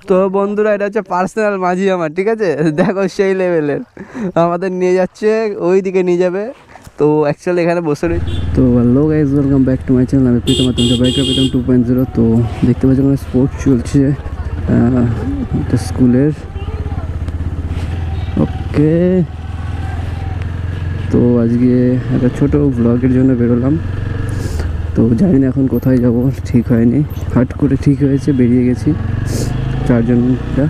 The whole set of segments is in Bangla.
তো বন্ধুরা এটা হচ্ছে পার্সোনাল মাঝি আমার, ঠিক আছে, দেখো সেই লেভেলের আমাদের নিয়ে যাচ্ছে, ওই দিকে নিয়ে যাবে। তো অ্যাকচুয়ালি এখানে বসে রয়েছে। তো hello guys, welcome back to my channel. আমি প্রীতম, তোমাদের বাইকার প্রীতম 2.0। তো দেখতে পাচ্ছি আমার স্পোর্টস চলছে স্কুলের। ওকে, তো আজকে একটা ছোটো ব্লগের জন্য বেরোলাম। তো জানি না এখন কোথায় যাব, ঠিক হয়নি, হাট করে ঠিক হয়েছে, বেরিয়ে গেছি চারজনটা।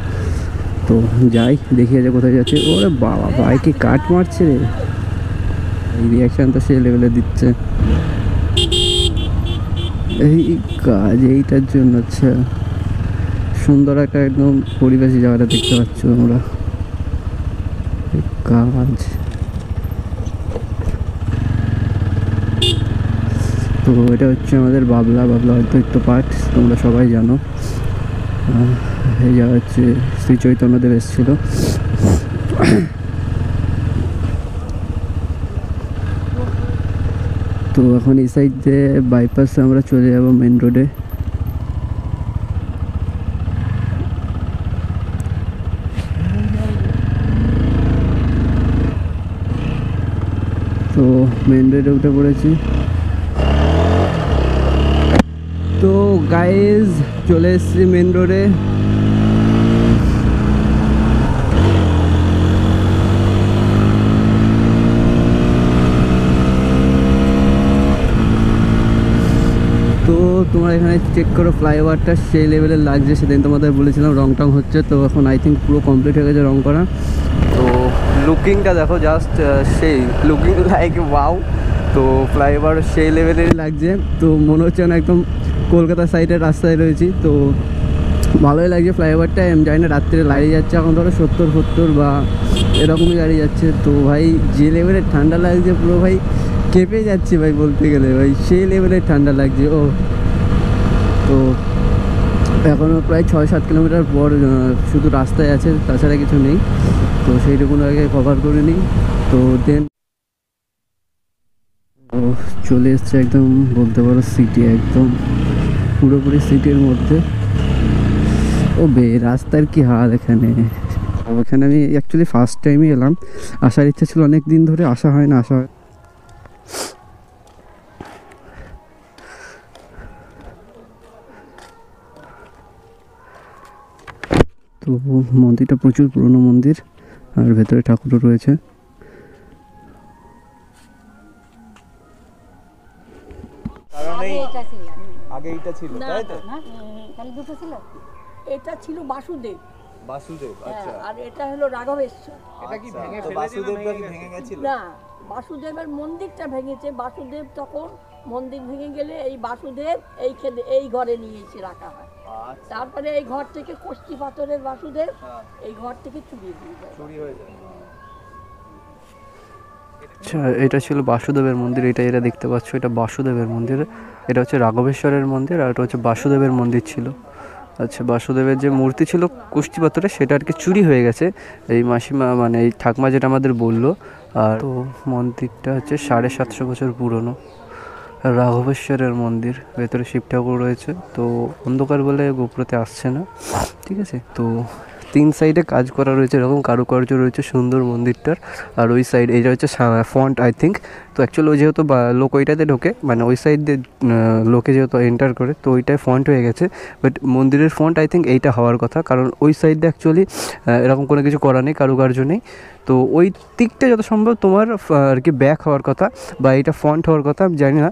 তো যাই, দেখি আজ কোথায় যাচ্ছে। ওরে বাবা, বাইকে কাট মারছে রে, এই রিয়াকশান তো সেই লেভেলে দিচ্ছে। এই কাজ এইটার জন্য, আচ্ছা সুন্দর একটা একদম পরিবেশী জায়গাটা দেখতে পাচ্ছ তোমরা, কাজ। তো এটা হচ্ছে আমাদের বাবলা অদ্বৈত পাঠ, তোমরা সবাই জানো। এই জায়গা হচ্ছে শ্রী চৈতন্যদেব এসেছিল। তো এখন এই সাইড দিয়ে বাইপাসে আমরা চলে যাব মেন রোডে। তো মেন রোডে উঠে পড়েছি। তো গাইজ চলে এসেছি মেন রোডে। তো তোমরা এখানে চেক করো, ফ্লাইওভারটা সেই লেভেলের লাগছে। সেদিন তোমাদের বলেছিলাম রং টং হচ্ছে, তো এখন আই থিঙ্ক পুরো কমপ্লিট হয়ে গেছে রং করা। তো লুকিংটা দেখো, জাস্ট সেই লুকিং লাইক ওয়াও। তো ফ্লাইওভার সেই লেভেলেরই লাগছে। তো মনে হচ্ছে না একদম কলকাতা সাইডের রাস্তায় রয়েছি। তো ভালোই লাগছে ফ্লাইওভারটা। আমি জানি না রাত্রে লাড়িয়ে যাচ্ছে, এখন ধরো 70 বা এরকমই গাড়ি যাচ্ছে। তো ভাই যে লেভেলের ঠান্ডা লাগছে, পুরো ভাই কেঁপে যাচ্ছে ভাই, বলতে গেলে ভাই সেই লেভেলের ঠান্ডা লাগছে। ও তো এখনও প্রায় 6-7 কিলোমিটার পর শুধু রাস্তায় আছে, তাছাড়া কিছু নেই। তো সেইটুকুন আগে কভার করে নিই। তো দেন চলে এসছে একদম, বলতে পারো সিটি, একদম পুরোপুরি সিটির মধ্যে। ও বে, রাস্তার কি হাল এখানে। এখানে আমি অ্যাকচুয়ালি ফার্স্ট টাইমই এলাম, আসার ইচ্ছা ছিল অনেক দিন ধরে, আসা হয় না। তো মন্দিরটা প্রচুর পুরনো মন্দির, আর ভেতরে ঠাকুরও রয়েছে। আগে এটা ছিল, তাই তো? তাহলে দুটো ছিল, এটা ছিল বাসুদেব। আচ্ছা। আর এটা হলো রাঘবেশ্বর। এটা কি ভেঙে ফেলে বাসুদেবটা কি ভেঙে গেছিল? না, বাসুদেবের মন্দিরটা ভেঙেছে। বাসুদেব তখন মন্দির ভেঙে গেলে এই বাসুদেব এই ঘরে নিয়ে এসে রাখা হয়। তারপরে এই ঘর থেকে কষ্টি পাথরের বাসুদেব এই ঘর থেকে চুরি হয়ে যায়। আচ্ছা, এটা ছিল বাসুদেবের মন্দির। এটা দেখতে পাচ্ছ, এটা বাসুদেবের মন্দির। এটা হচ্ছে রাঘবেশ্বরের মন্দির, আর এটা হচ্ছে বাসুদেবের মন্দির ছিল। আচ্ছা, বাসুদেবের যে মূর্তি ছিল কুষ্টি পাথরে, সেটা আর কি চুরি হয়ে গেছে, এই মাসিমা মানে এই ঠাকমা যেটা আমাদের বললো। আর তো মন্দিরটা হচ্ছে 750 বছর পুরনো রাঘবেশ্বরের মন্দির। ভেতরে শিব ঠাকুর রয়েছে। তো অন্ধকার বলে গোপুরতে আসছে না, ঠিক আছে। তো 3 সাইডে কাজ করা রয়েছে, এরকম কারুকার্য রয়েছে সুন্দর মন্দিরটার। আর ওই সাইড এটা হচ্ছে ফন্ট আই থিঙ্ক। তো অ্যাকচুয়ালি ওই যেহেতু লোক ওইটাতে ঢোকে, মানে ওই সাইড দিয়ে লোকে যেহেতু এন্টার করে, তো ওইটায় ফন্ট হয়ে গেছে। বাট মন্দিরের ফন্ট আই থিঙ্ক এইটা হওয়ার কথা, কারণ ওই সাইড দিয়ে অ্যাকচুয়ালি এরকম কোনো কিছু করা নেই, কারুকার্য নেই। তো ওই দিকটা যত সম্ভব তোমার আর কি ব্যাক হওয়ার কথা, বা এইটা ফন্ট হওয়ার কথা, আমি জানি না,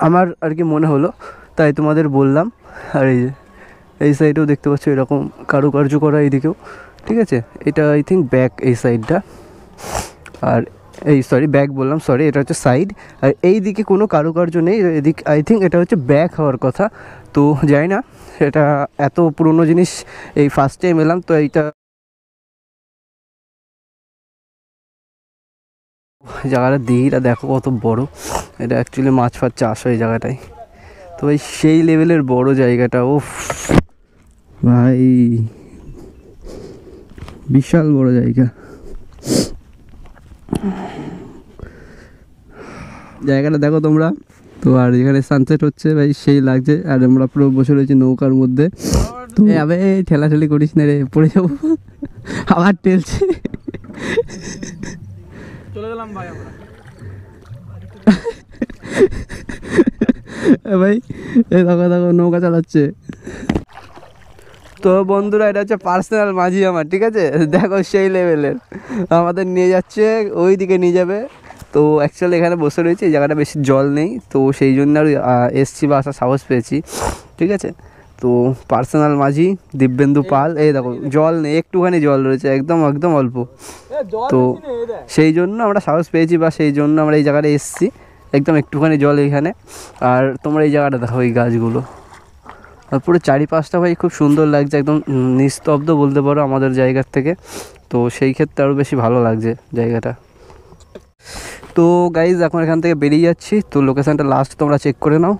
আমার আর কি মনে হলো, তাই তোমাদের বললাম। আর এই সাইডেও দেখতে পাচ্ছ এরকম কারুকার্য করা, এইদিকেও, ঠিক আছে। এটা আই থিঙ্ক ব্যাক, এই সাইডটা। আর ব্যাক বললাম, সরি, এটা হচ্ছে সাইড। আর এই দিকে কোনো কারুকার্য নেই, এদিক আই থিঙ্ক এটা হচ্ছে ব্যাক হওয়ার কথা। তো জানি না, এটা এত পুরনো জিনিস এই ফার্স্ট টাইম এলাম, তো এইটা জায়গাটা দিঘিটা দেখো কত বড়। এটা অ্যাকচুয়ালি মাছ ফাছ চাষ হয় এই জায়গাটায়। তো ভাই সেই লেভেলের বড় জায়গাটা, ও ভাই বিশাল বড় জায়গা। জায়গাটা দেখো তোমরা। তো আর এখানে সানসেট হচ্ছে ভাই, সেই লাগছে। আর আমরা পুরো বসে রয়েছি নৌকার মধ্যে। আবে ঠেলাঠেলি করিস না রে, পড়ে যাবো। আবার ঠেলছে। চলে গেলাম ভাই আমরা। ভাই এই দেখো দেখো নৌকা চালাচ্ছে। তো বন্ধুরা এটা হচ্ছে পার্সোনাল মাঝি আমার, ঠিক আছে, দেখো সেই লেভেলের আমাদের নিয়ে যাচ্ছে, ওই দিকে নিয়ে যাবে। তো অ্যাকচুয়ালি এখানে বসে রয়েছে, এই জায়গাটা বেশি জল নেই, তো সেই জন্য আর এসছি বা আসার সাহস পেয়েছি, ঠিক আছে। তো পার্সোনাল মাঝি দিব্যেন্দু পাল, এই দেখো জল নেই, একটুখানি জল রয়েছে, একদম একদম অল্প। তো সেই জন্য আমরা সাহস পেয়েছি বা সেই জন্য আমরা এই জায়গাটা এসছি, একদম একটুখানি জল এইখানে। আর তোমরা এই জায়গাটা দেখো, এই গাছগুলো, আর পুরো চারিপাশটা ভাই খুব সুন্দর লাগছে, একদম নিস্তব্ধ বলতে পারো আমাদের জায়গার থেকে। তো সেই ক্ষেত্রে আরও বেশি ভালো লাগছে জায়গাটা। তো গাইজ এখন এখান থেকে বেরিয়ে যাচ্ছি, তো লোকেশানটা লাস্ট তোমরা চেক করে নাও।